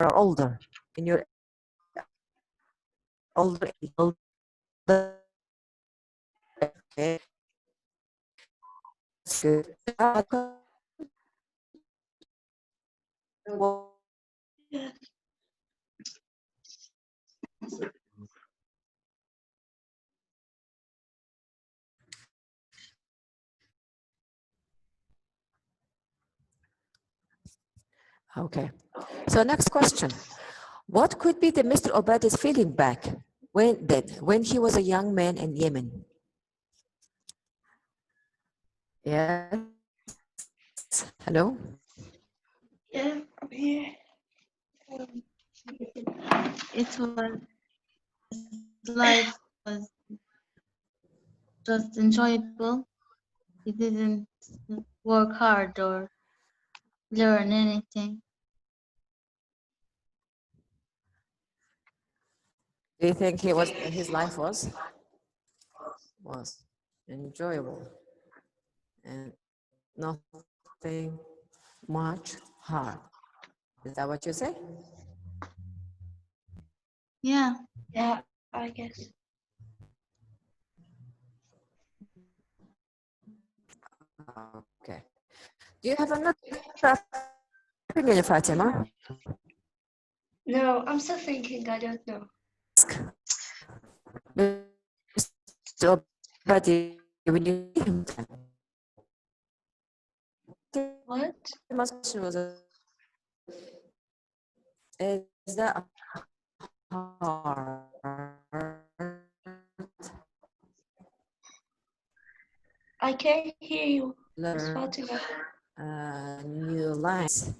are older, in your older, okay, that's good. Okay, so next question. What could be the Mr. Obadi's feeling back when he was a young man in Yemen? Yes. Hello? Yeah, I'm here. It was life was just enjoyable. He didn't work hard or learn anything. Do you think his life was enjoyable and nothing much hard? Is that what you say? Yeah. Yeah, I guess. Okay. Do you have another opinion, Fatima? No, I'm still thinking. I don't know. Mr. Obadi, when you see him, What? Is that hard? I can't hear you. Learn new lines.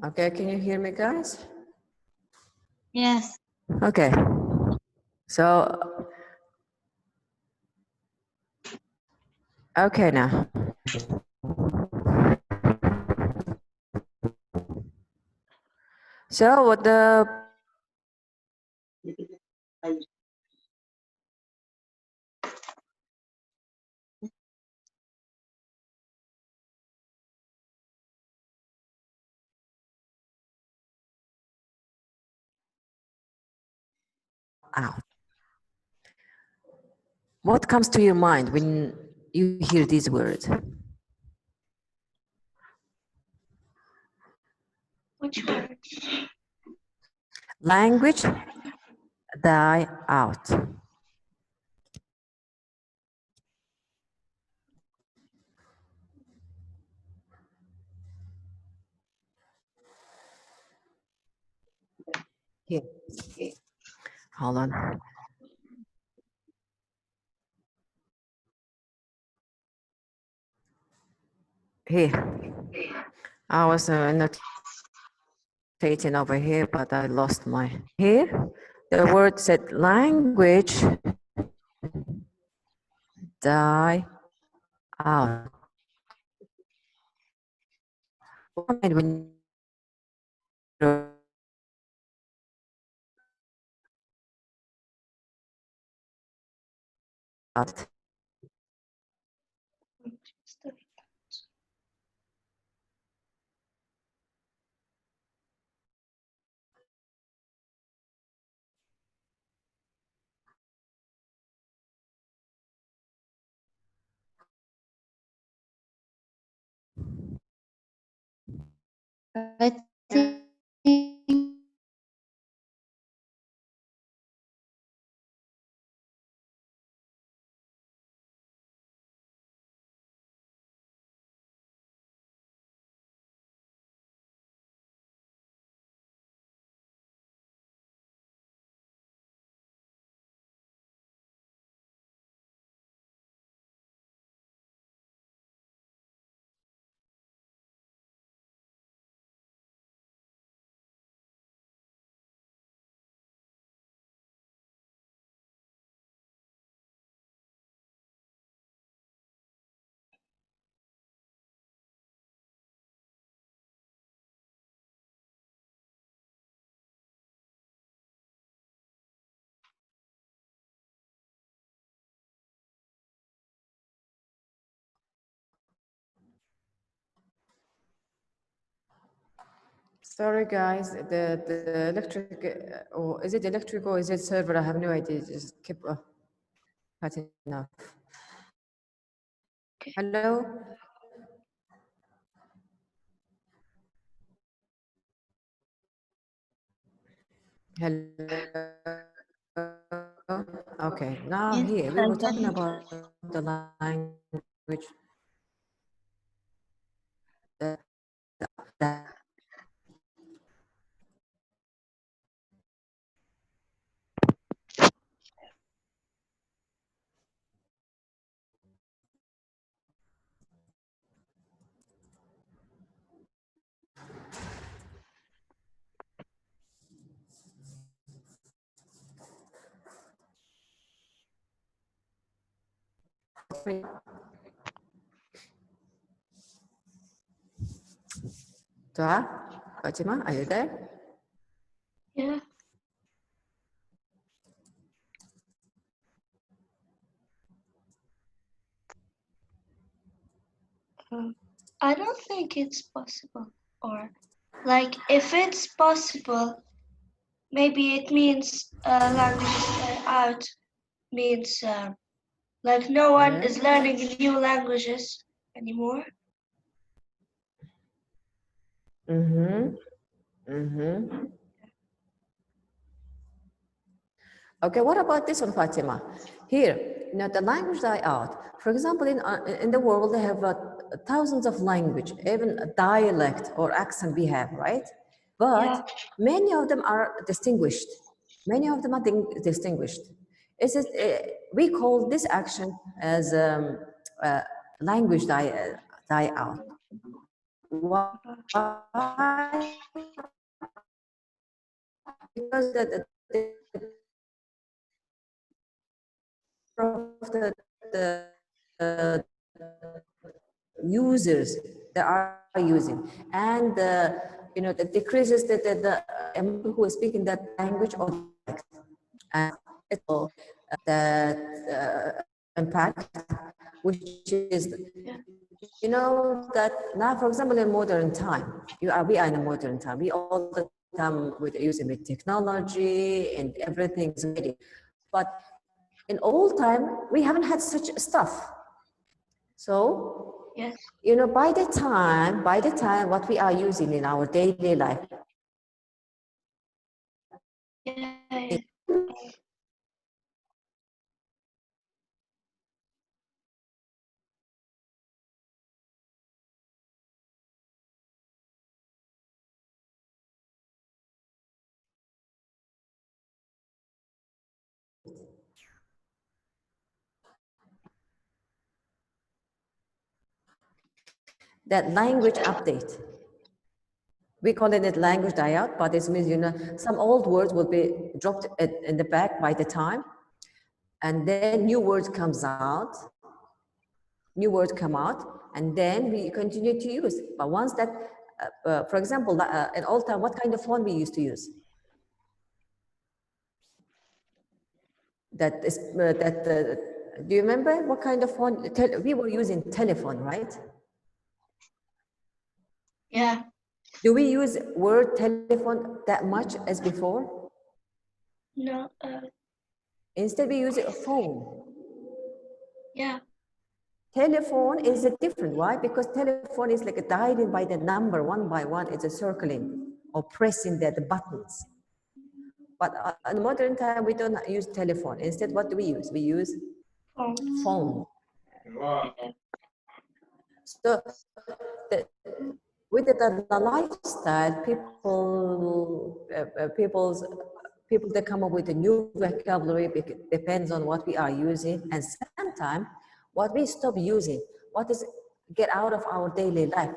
Okay, can you hear me, guys? Yes. Okay. So, okay now. So, what the out? What comes to your mind when you hear these words? Which one? Language die out. Here. Hold on. Here. I was annotating over here, but I lost my. Here, the word said language die out. When out. I think Sorry guys, the electric, or is it electric or is it server? I have no idea. Just keep cutting off. Okay. Hello? Hello? Okay, now Yes, here, we I were talking can. about the language. That Toa, Fatima, are you there? Yeah. I don't think it's possible. Or, like, if it's possible, maybe it means languages die out. Means like no one Yeah. is learning new languages anymore. Mm-hmm. Mm-hmm. Okay, what about this one, Fatima? Here, the language die out. For example, in the world, they have thousands of language, even a dialect or accent we have, right? But Yeah. many of them are distinguished. Many of them are distinguished. We call this action as language die out. Why? Because the users that are using, and that decreases the amount who is speaking that language or dialect, and it's all that impact, which is that now, for example, in modern time, we are in a modern time. We all the time with using the technology and everything is ready, but in old time we haven't had such stuff. So Yes. by the time what we are using in our daily life, Yeah. that language update, we call it language die out, but it means some old words will be dropped in the back by the time, and then new words comes out, and then we continue to use. But once that, for example, in old time, what kind of phone we used to use? Do you remember what kind of phone? We were using telephone, right? Yeah. Do we use word telephone that much as before? No. Instead, we use a phone. Yeah. Telephone is a different. Why? Because telephone is like dialing by the number one by one. It's a circling or pressing the buttons. But in modern time, we don't use telephone. Instead, what do we use? We use phone. Yeah. So the, with the lifestyle, people that come up with a new vocabulary depends on what we are using, and sometimes what we stop using, what is get out of our daily life,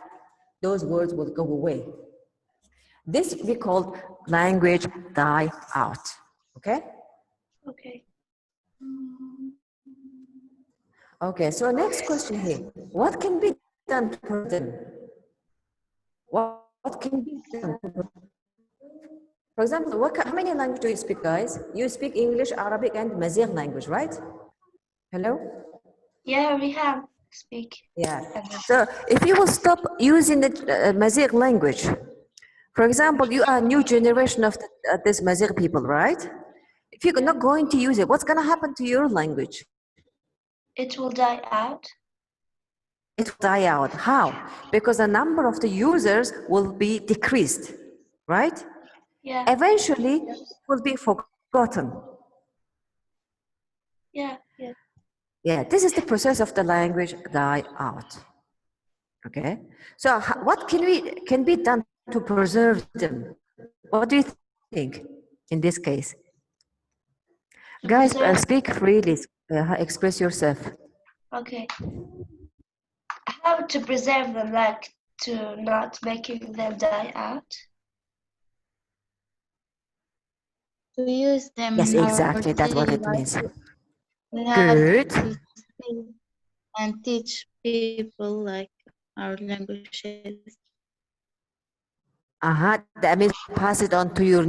those words will go away. This we call language die out. Okay. Okay. Okay. So next question here: what can be done to prevent them? What can be done? For example, how many languages do you speak, guys? You speak English, Arabic, and Mazigh language, right? Hello? Yeah, we have speak. Yeah. So if you will stop using the Mazigh language, For example, you are a new generation of this Mazigh people, right? If you're not going to use it, what's going to happen to your language? It will die out. It will die out. How? Because the number of the users will be decreased, right? Yeah. Eventually, it will be forgotten. Yeah. Yeah. Yeah, this is the process of the language die out. Okay, so what can be done to preserve them? What do you think in this case? To Guys, preserve. speak freely, express yourself. Okay. How to preserve them, like to not making them die out? To use them Yes, in our exactly, that's what daily it life. means. We have Good. to speak and teach people like our languages. That means pass it on to your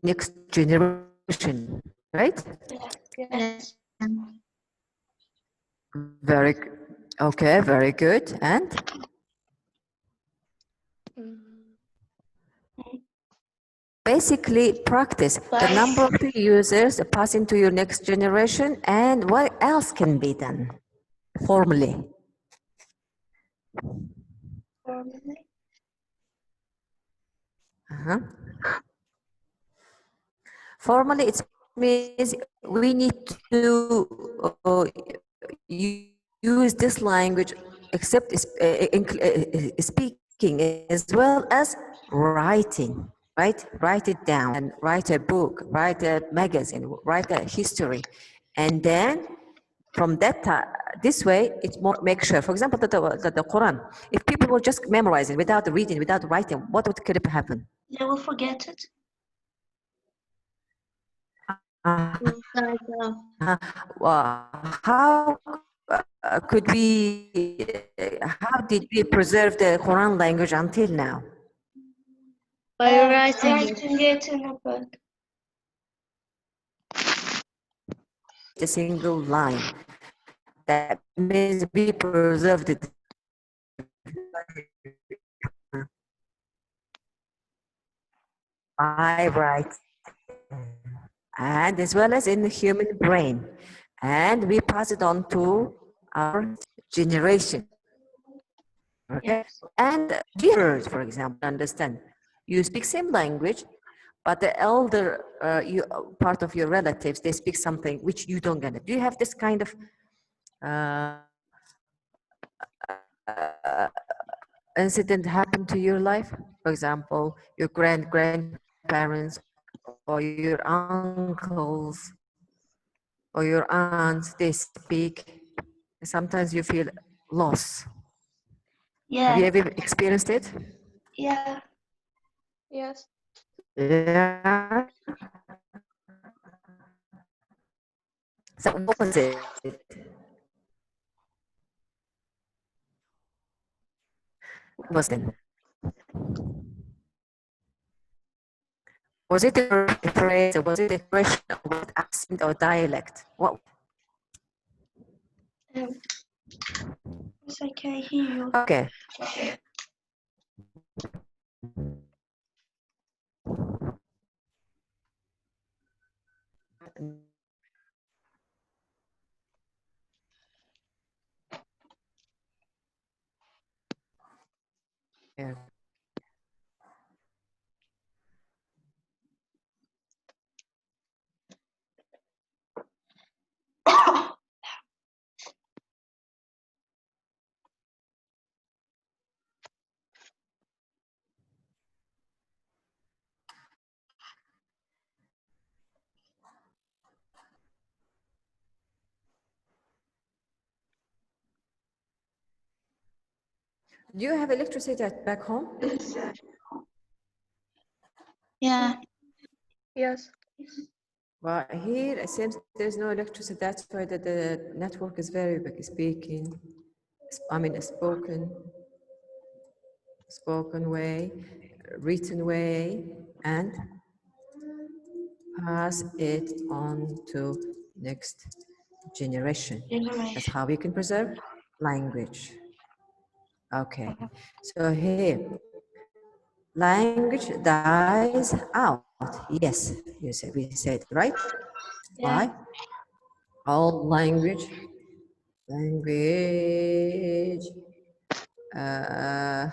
next generation, right? Yeah. Yes. Very, okay, very good. And basically practice the number of the users passing to your next generation, and what else can be done formally? Formally. Formally, it means we need to use this language, except speaking as well as writing, right? Write it down and write a book, write a magazine, write a history. And then from that time, this way, it's more make sure. For example, the Quran, if people were just memorizing without reading, without writing, what could happen? They will forget it. How could we, how did we preserve the Quran language until now? By writing it. Writing it in a book. A single line. That means we preserved it by writing, and as well as in the human brain. And we pass it on to our generation. Okay? Yes. And viewers, for example, understand. You speak same language, but the elder part of your relatives, they speak something which you don't get. Do you have this kind of incident happen to your life? For example, your grandparents or your uncles or your aunts, they speak. Sometimes you feel lost. Have you Yeah. ever experienced it? Yeah. Yes. Yeah. So what was it? What was it? Was it a phrase, or was it a question, or was it accent or dialect? What? Yes, I can hear you. Okay. Yeah. Do you have electricity back home? Yeah. Yes. Well, here it seems there's no electricity. That's why the network is very big. Speaking, I mean, spoken way, written way, and pass it on to next generation. That's how we can preserve language. Okay, so here, language dies out. Yes, we said right. Yeah. Why? All language uh,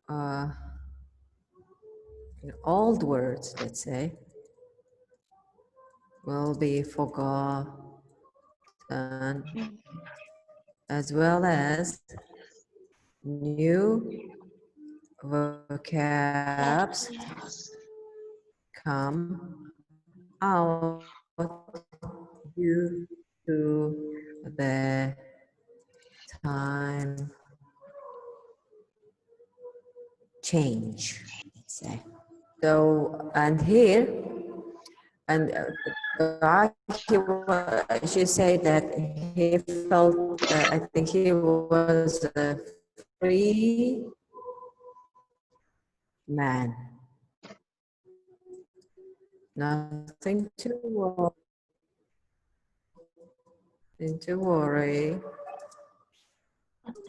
uh, old words, let's say, will be forgotten, as well as new vocabs come out due to the time change, let's say. So, and here, and she said that he felt, I think he was a free man. Nothing to worry.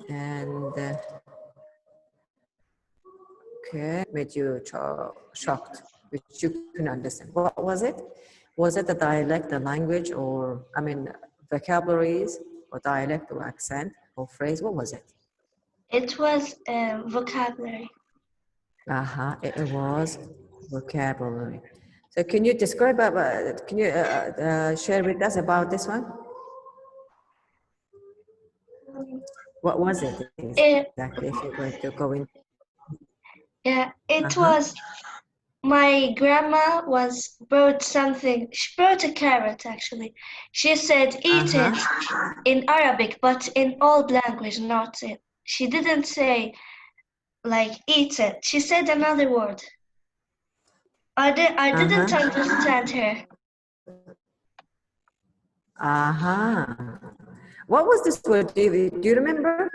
And okay, made you shocked, which you can understand. What was it? Was it a dialect, a language, or I mean, vocabularies, or dialect, or accent, or phrase? What was it? It was vocabulary. It was vocabulary. So can you describe, can you share with us about this one? What was it exactly, if you're going to go in? Yeah, it was, my grandma brought something, she brought a carrot actually. She said, eat it in Arabic, but in old language, not it. She didn't say, like, eat it. She said another word. I didn't understand her. What was this word? Do you remember?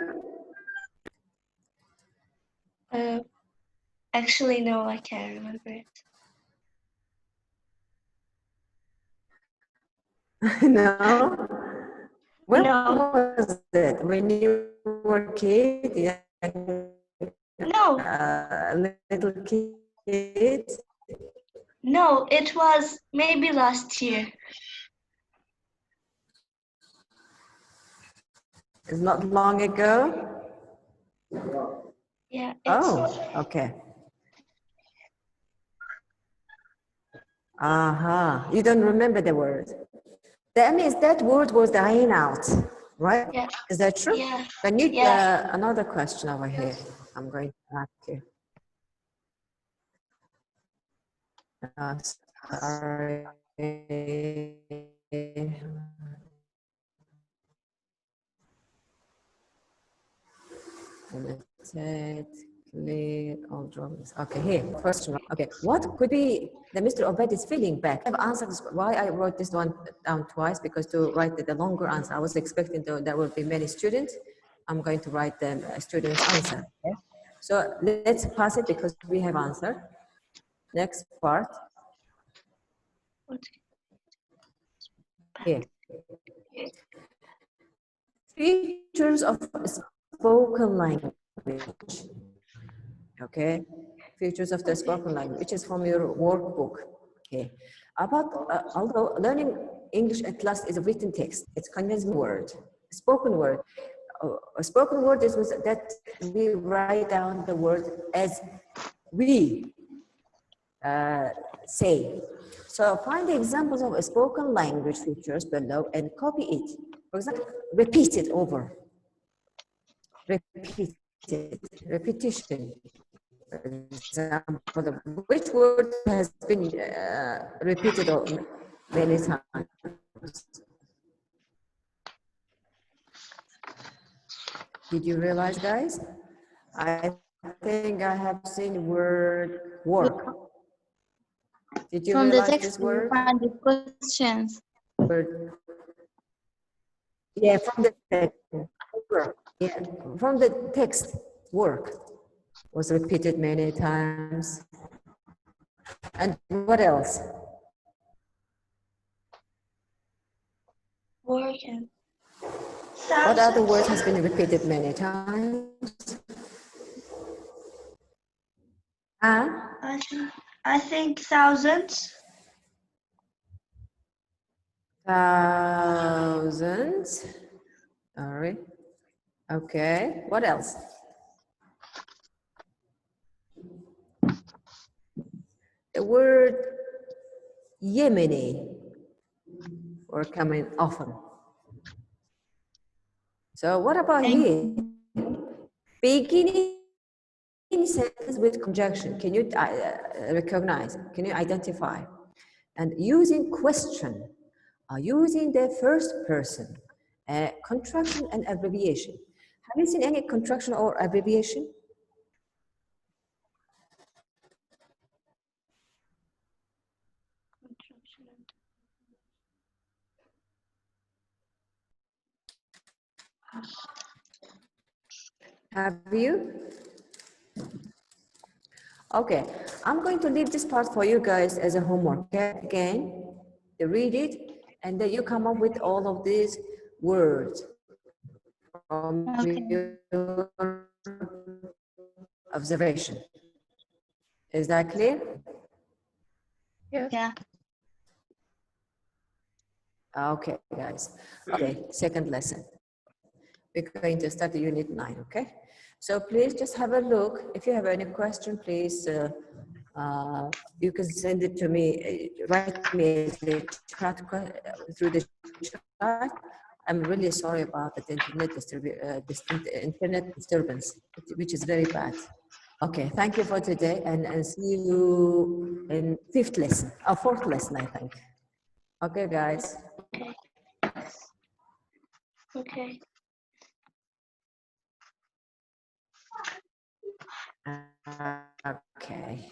Actually, no, I can't remember it. No? When No. was it? When you were a kid? Yeah. No. A little kid? No, it was maybe last year. It's not long ago? Yeah. Okay. You don't remember the word. That means that word was dying out, right? Yeah. Is that true? Yeah. I need Yeah. another question over here. I'm going to ask you. Sorry. Limited, clear, all drawings. Okay, here, first one. Okay, what could be the Mr. Obed is feeling back? I've answered this, why I wrote this one down twice, because to write the longer answer, I was expecting there will be many students. I'm going to write the student's answer. Okay? So let's pass it because we have answer. Next part. Here. Features of spoken language. Okay, features of the spoken language, which is from your workbook. Okay, although learning English at last is a written text, it's condensed word, spoken word. A spoken word is that we write down the word as we say. So find the examples of spoken language features below and copy it. For example, repeat it over. Repeat it. Repetition. For example, which word has been repeated many times? Did you realize, guys? I think I have seen word work. Did you From the realize text, this we word? find the questions. Word. Yeah, from the text. Yeah, from the text, work was repeated many times. And what else? Work and What other word has been repeated many times? I think thousands. Thousands. All right. Okay. What else? The word Yemeni or coming often. So what about here? Beginning sentence with conjunction. Can you recognize? Can you identify? And using question, using the first person, contraction and abbreviation. Have you seen any contraction or abbreviation? Have you? Okay, I'm going to leave this part for you guys as a homework. Okay? Again, you read it, and then you come up with all of these words from your observation. Is that clear? Yes. Yeah. Okay, guys. Okay, second lesson. We're going to start the unit 9, okay? So please just have a look. If you have any question, please, you can send it to me, write me as a chat through the chat. I'm really sorry about the internet disturbance, which is very bad. Okay, thank you for today, and see you in fourth lesson, I think. Okay, guys. Okay. Okay.